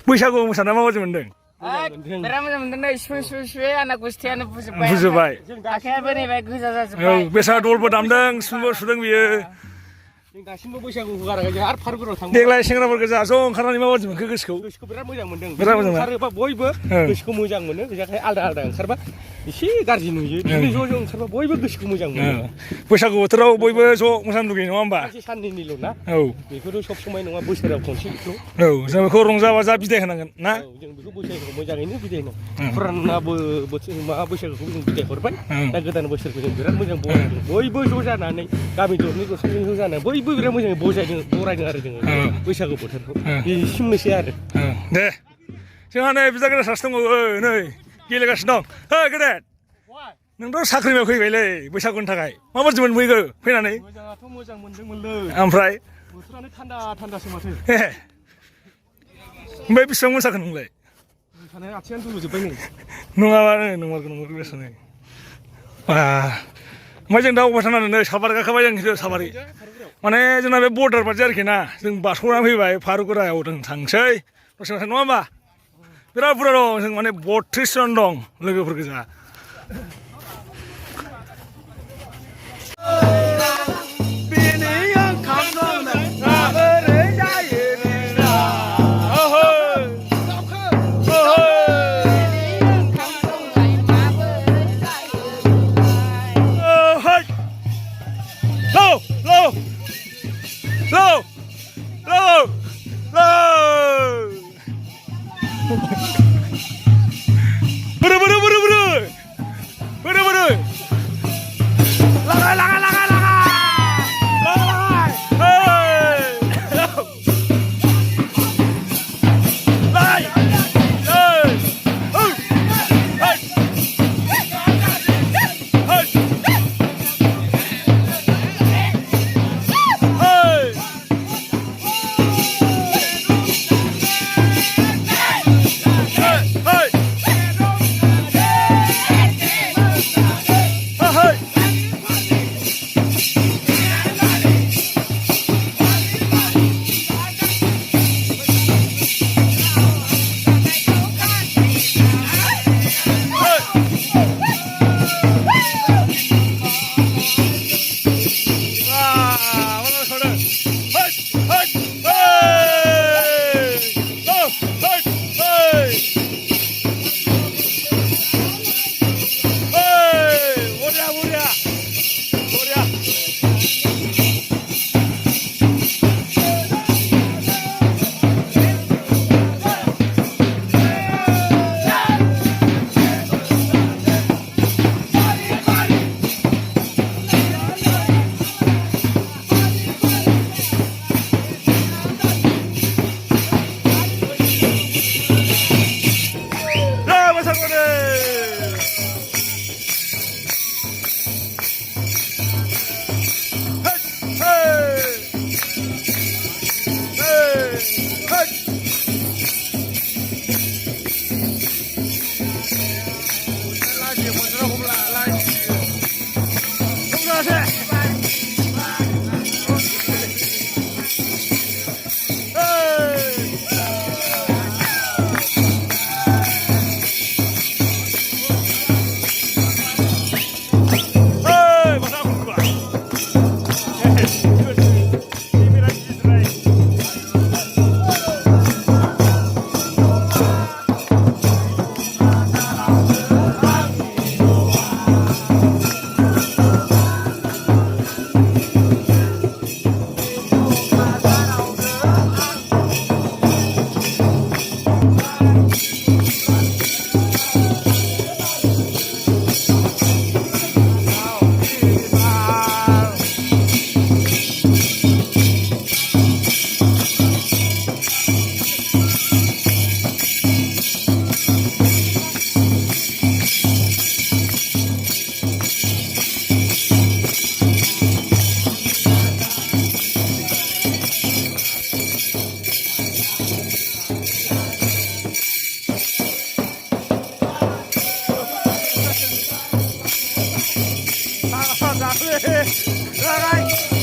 बैसागु मोसाना माबायदि मोनदों? बिराद मोजां मोनदों नै सुयै आंना गुस्थियानो बुजोबबाय आखायाबो नैबाय गोजा औ जाजोब्बाय बेसा दलबो दामदों सिफुंबो सुदों बियो दासिमबो बैसागुखौ गाराखै जों आरो फारगुरियाव थांबाय देग्लाय सेंग्राफोर गोजा ज' ओंखारनानै माबायदि मोनखो गोसोखौ बिराद मोजां मोनदों बिराद मोजां ओंखारोबा बयबो गोसोखौ मोजां मोनो बेनिखाय आलदा ओंखारबा एसे गाज्रि नुयो बिदिनो ज' ओंखारबा बयबो गोसोखौ मोजां मोनो बैसागु बोथोराव बयबो ज' मोसानो लुगैयो नङा होमबा सानसे साननैनिल' ना औ बेखौथ' सब समाय नङा बोसोराव खनसेल' औ जों बेखौ रंजा बाजा बिदाय होनांगोन ना जों बेखौ बैसागुखौ मोजाङैनो बिदाय होनांगोन फुरानाबो बैसागुखौ जों बिदाय हरबाय दा गोदान बोसोरखौ जों बिराद मोजां बरायदों बयबो ज' जानानै गामि दरनै दरथामजों ज' जानानै बयबो बिराद मोजाङै बरायदों आरो जोङो बैसागु बोथोरखौ बेसिमनोसै आरो दे जोंहा नै बिदा गेदेर सासे दंबावो नै गेलेगासिनो दं गेदेर नोंथ' साख्रियाव फैबायलै बैसागुनि थाखाय माबायदि मोनबोखो फैनानै मोजाङाथ' मोजां मोनदोंमोनलै ओमफ्राय बोथोरानो थान्दासो माथो ओमफ्राय बेसेबां मोसाखो नोंलाय मोसानाय आथिङानो दुलुजोब्बाय नै नङाबा नंमारगौ बेसेबां ओमफ्राय जों दा अबाय थानानै नै साबार गाखोबाय जों साबारि माने जोंना बे बर्डार बादि आरोखि ना जों बारस'नानै फैबाय फारुगुरायाव जों थांसै दसे नङा होमबा बिराद बुरजा दं जों माने 32 जन दं लोगोफोर गोजा Dale,